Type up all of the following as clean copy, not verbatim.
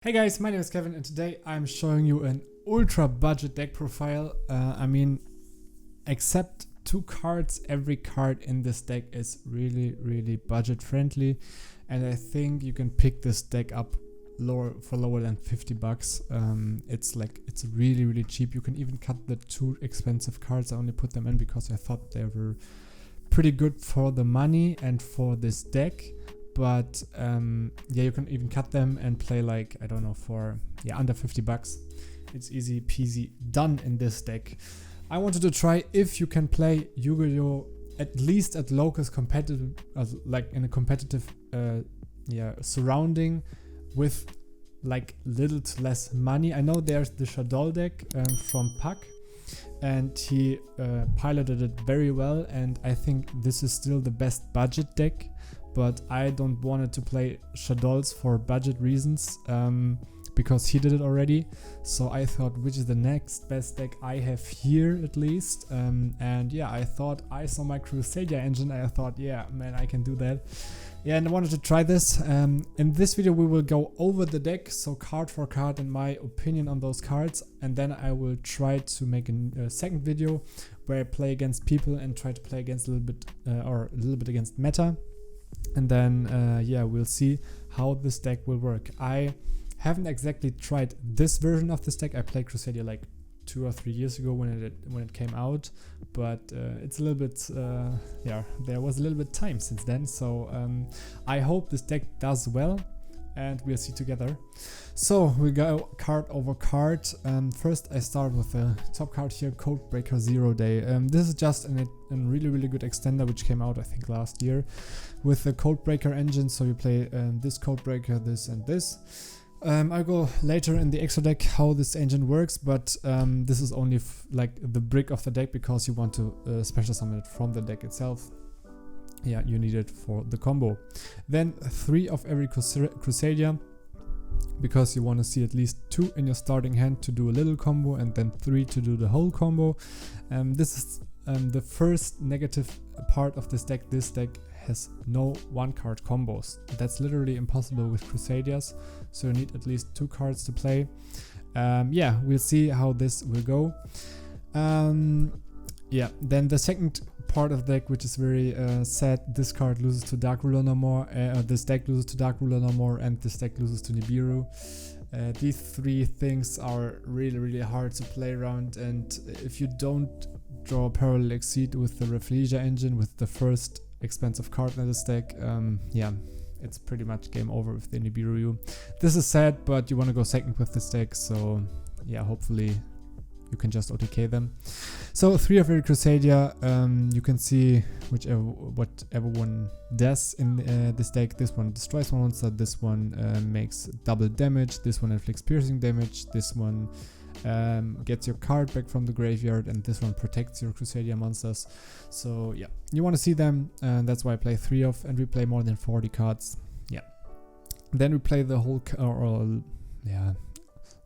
Hey guys, my name is Kevin and today I'm showing you an ultra budget deck profile. Except 2 cards, every card in this deck is really budget friendly, and I think you can pick this deck up for lower than 50 bucks. It's really cheap. You can even cut the 2 expensive cards. I only put them in because I thought they were pretty good for the money and for this deck. But yeah, you can even cut them and play like, I don't know, for under 50 bucks. It's easy peasy done in this deck. I wanted to try if you can play Yugioh at least at locals competitive, like in a competitive surrounding with like little to less money. I know there's the Shadow deck from Puck, and he piloted it very well, and I think this is still the best budget deck. But I don't want it to play Shadows for budget reasons, because he did it already. So I thought, which is the next best deck I have here at least. And yeah, I thought I saw my Crusadia engine. I thought, yeah, man, I can do that. Yeah, and I wanted to try this. In this video, we will go over the deck, so card for card, in my opinion on those cards. And then I will try to make a second video where I play against people and try to play against a little bit against meta. And then yeah, we'll see how this deck will work. I haven't exactly tried this version of this deck. I played Crusadia like 2 or 3 years ago when it came out, but it's a little bit there was a little bit time since then. So I hope this deck does well, and we'll see together. So we go card over card. First I start with the top card here, Codebreaker 0 Day. This is just a really good extender which came out I think last year with the Codebreaker engine. So you play this Codebreaker, this and this. I'll go later in the extra deck how this engine works, but this is only like the brick of the deck because you want to special summon it from the deck itself. Yeah, you need it for the combo. Then 3 of every Crusadia, because you want to see at least 2 in your starting hand to do a little combo, and then 3 to do the whole combo. This is the first negative part of this deck. This deck has no 1-card combos. That's literally impossible with Crusadias, so you need at least 2 cards to play. Yeah, we'll see how this will go. Yeah, then the second part of the deck, which is very sad, this card loses to Dark Ruler no more, this deck loses to Dark Ruler no more, and this deck loses to Nibiru. These 3 things are really hard to play around, and if you don't draw Parallel Exceed with the Rafflesia engine, with the first expensive card in this deck, yeah, it's pretty much game over with the Nibiru. This is sad, but you want to go second with this deck, so yeah, hopefully you can just OTK them. So 3 of every Crusadia, you can see whatever one does in this deck. This one destroys one monster, this one makes double damage, this one inflicts piercing damage, this one gets your card back from the graveyard, and this one protects your Crusadia monsters. So yeah, you want to see them, and that's why I play 3 of, and we play more than 40 cards. Yeah, then we play the whole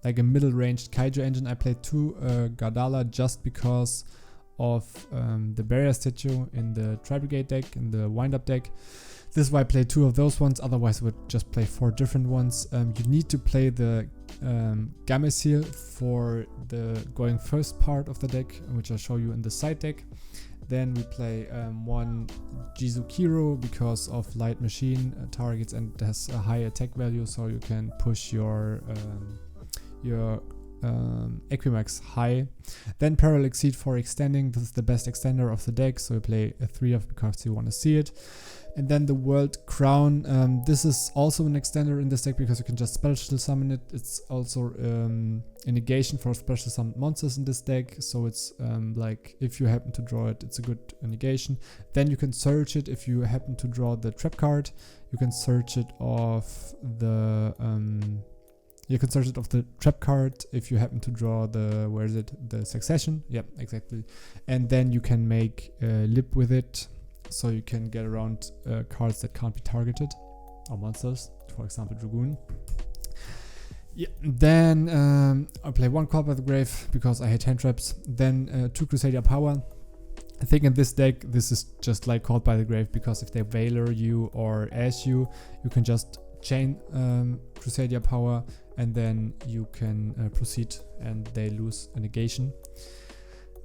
like a middle-ranged Kaiju engine. I played 2 Gardala just because of the Barrier Statue in the Tri-Brigade deck, in the wind-up deck. This is why I played 2 of those ones, otherwise I would just play 4 different ones. You need to play the Gameciel for the going first part of the deck, which I'll show you in the side deck. Then we play 1 Jizukiro because of light machine targets and has a high attack value, so you can push your Equimax high. Then Parallel Exceed for extending. This is the best extender of the deck, so you play 3 of because you want to see it. And then the World Crown. This is also an extender in this deck because you can just special summon it. It's also a negation for special summoned monsters in this deck, so it's like if you happen to draw it, it's a good negation. Then you can search it if you happen to draw the trap card. You can search it off the trap card if you happen to draw the, the succession. Yep, exactly. And then you can make lip with it, so you can get around cards that can't be targeted, or monsters, for example Dragoon. Yeah, then I play 1 Call by the Grave because I hate hand traps. Then 2 Crusadia Power. I think in this deck, this is just like Called by the Grave, because if they Veiler you or Ash you, you can just chain Crusadia power, and then you can proceed and they lose a negation.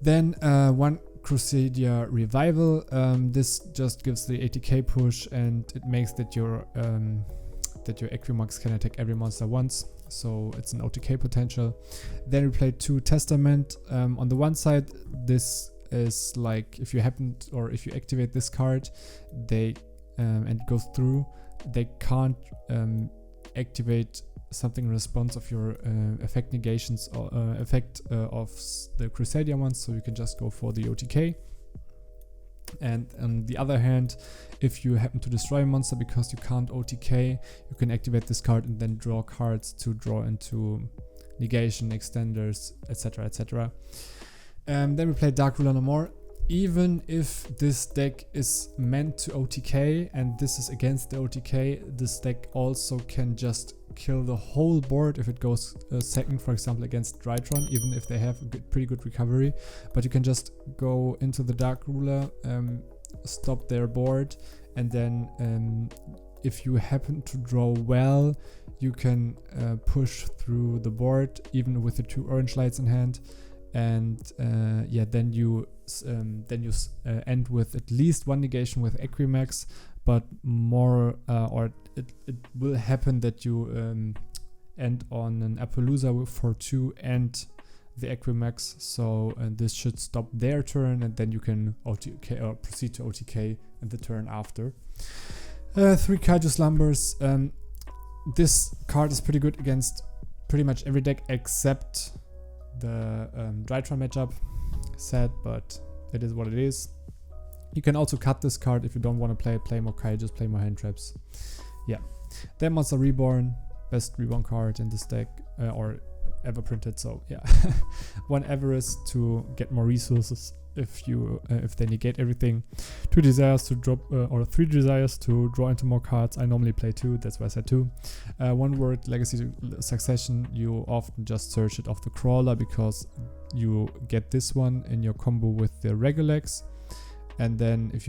Then one Crusadia Revival. This just gives the 80k push, and it makes that your Equimox can attack every monster once, so it's an OTK potential. Then we play 2 Testament. On the one side, this is like if you activate this card, they and it goes through, they can't activate something in response of your effect negations or effect of the Crusadia ones, so you can just go for the OTK. And on the other hand, if you happen to destroy a monster because you can't OTK, you can activate this card and then draw cards to draw into negation, extenders, etc, etc. Then we play Dark Ruler no more. Even if this deck is meant to OTK and this is against the OTK, this deck also can just kill the whole board if it goes second, for example, against Drytron, even if they have a pretty good recovery. But you can just go into the Dark Ruler, stop their board, and then if you happen to draw well, you can push through the board even with the 2 orange lights in hand. And yeah, then you end with at least 1 negation with Equimox, but more or it will happen that you end on an Appaloosa for 2 and the Equimox, so this should stop their turn, and then you can OTK or proceed to OTK in the turn after. 3 Kaiju Slumbers. This card is pretty good against pretty much every deck except the Drytron matchup. Sad, but it is what it is. You can also cut this card if you don't want to play more Kaijus, play more hand traps. Yeah. Then Monster Reborn, best Reborn card in this deck, or ever printed. So yeah, 1 Everest to get more resources if they negate everything. 2 Desires to drop, or 3 Desires to draw into more cards. I normally play 2, that's why I said 2. 1 word Legacy Succession. You often just search it off the crawler because you get this one in your combo with the Regulax. And then if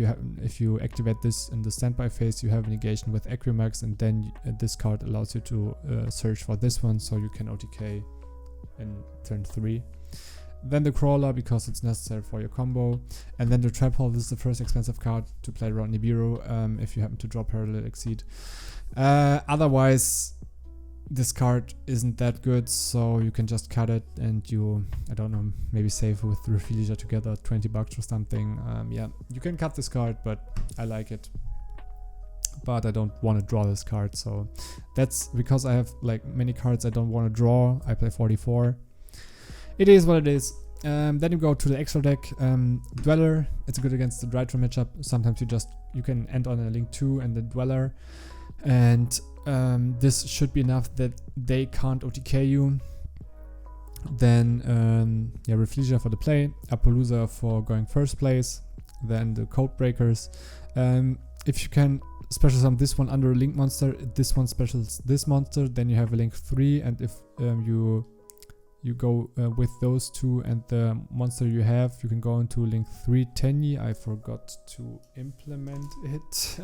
you activate this in the standby phase, you have a negation with Equimox, and then this card allows you to search for this one, so you can OTK in turn 3. Then the Crawler, because it's necessary for your combo. And then the Trap Hole. This is the first expensive card to play around Nibiru, if you happen to draw Parallel Exceed. Otherwise, this card isn't that good, so you can just cut it and you, I don't know, maybe save with Refleja together, $20 or something. Yeah, you can cut this card, but I like it. But I don't want to draw this card, so that's because I have like many cards I don't want to draw. I play 44. It is what it is. Then you go to the extra deck. Dweller, it's good against the Drytron matchup. Sometimes you can end on a Link 2 and the Dweller. And this should be enough that they can't OTK you. Then yeah, Refleja for the play, Appaloosa for going first place, then the Code Breakers. If you can special summon this one under a Link monster, this one specials this monster, then you have a Link 3, and if you go with those 2 and the monster you have, you can go into Link 3 Tenyi. I forgot to implement it.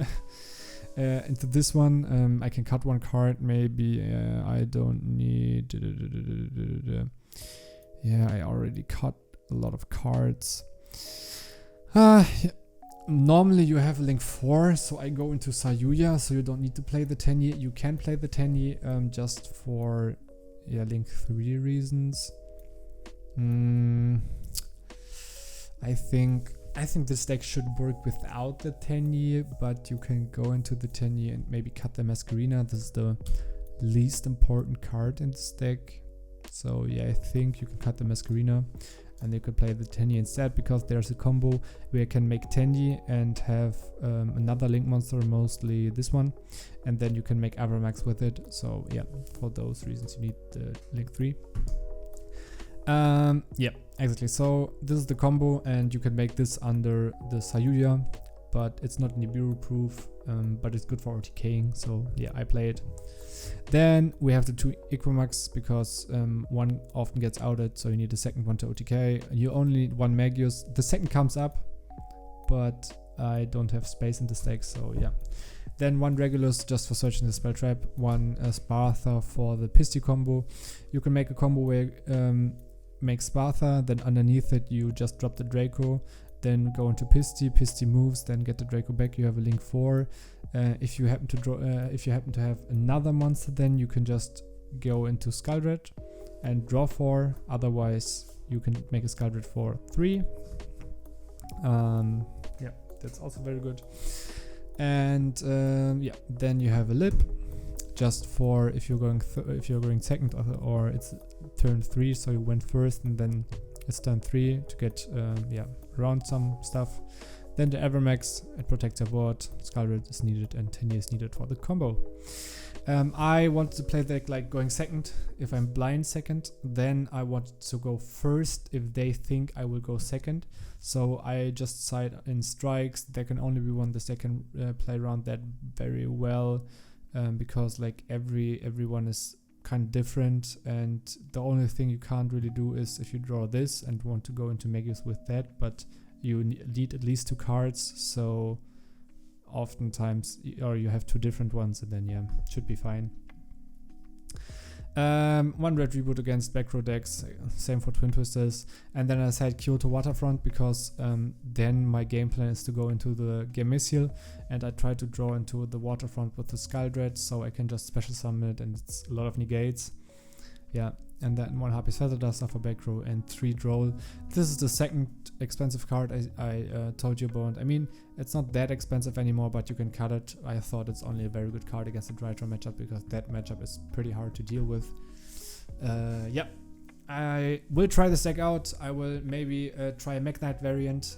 Into this one, I can cut 1 card, maybe. I don't need. Yeah, I already cut a lot of cards. Normally you have Link 4, so I go into Sayuya, so you don't need to play the Tenyi. You can play the Tenyi just for Link 3 reasons. I think this deck should work without the Tenyi, but you can go into the Tenyi and maybe cut the Masquerina. This is the least important card in this deck. So yeah, I think you can cut the Masquerina and you could play the Tenyi instead, because there's a combo where you can make Tenyi and have another Link monster, mostly this one, and then you can make Avramax with it. So yeah, for those reasons you need the Link 3. Yeah, exactly. So this is the combo, and you can make this under the Sayuya, but it's not Nibiru proof, but it's good for OTKing. So yeah, I play it. Then we have the 2 Equimox, because one often gets outed, so you need a second one to OTK. You only need 1 Magius. The second comes up, but I don't have space in this deck, so yeah. Then 1 Regulus just for searching the spell trap, 1 Spartha for the Pisty combo. You can make a combo where make Spartha, then underneath it you just drop the Draco, then go into Pisty, Pisty moves, then get the Draco back, you have a link 4. If you happen to have another monster, then you can just go into Skuldred and draw 4, otherwise you can make a Skuldred for 3. Yeah, that's also very good. And yeah, then you have a lip just for if you're going second, or it's turn 3, so you went first and then it's turn 3 to get around some stuff. Then the Vemepx, it protects your board, Skuldred is needed, and 10 years needed for the combo. I want to play the deck like going second. If I'm blind second, then I want to go first if they think I will go second. So I just side in strikes. There can only be one. This deck can play around that very well, because like everyone is kind of different, and the only thing you can't really do is if you draw this and want to go into Magus with that, but you need at least 2 cards, so oftentimes, or you have 2 different ones, and then yeah, should be fine. 1 red reboot against back row decks, same for Twin Twisters. And then I said Kyoto Waterfront because then my game plan is to go into the Gamisiel, and I try to draw into the Waterfront with the Skuldred, so I can just special summon it, and it's a lot of negates. Yeah, and then 1 Harpy's Feather Duster for back row and 3 Droll. This is the second expensive card I told you about. I mean, it's not that expensive anymore, but you can cut it. I thought it's only a very good card against the Drytron matchup, because that matchup is pretty hard to deal with. Yeah, I will try this deck out. I will maybe try a Mech Knight variant.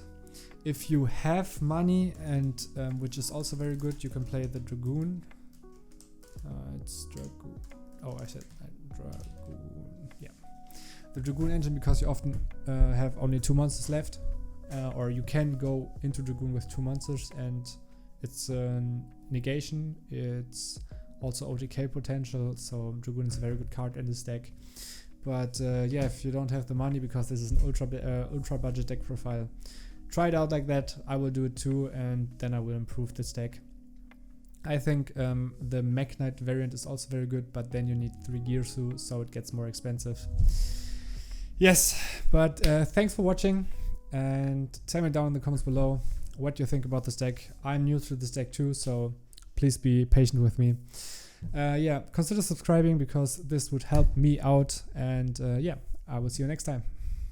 If you have money, and which is also very good, you can play the Dragoon. It's Dragoon. Oh, I said Dragoon. Yeah, the Dragoon engine, because you often have only 2 monsters left, or you can go into Dragoon with 2 monsters, and it's negation. It's also OTK potential, so Dragoon is a very good card in this deck. But yeah, if you don't have the money, because this is an ultra budget deck profile, try it out like that. I will do it too, and then I will improve this deck. I think the Mech Knight variant is also very good, but then you need 3 Girsu, so it gets more expensive. Yes, but thanks for watching, and tell me down in the comments below what you think about this deck. I'm new to this deck too, so please be patient with me. Yeah, consider subscribing, because this would help me out, and yeah, I will see you next time.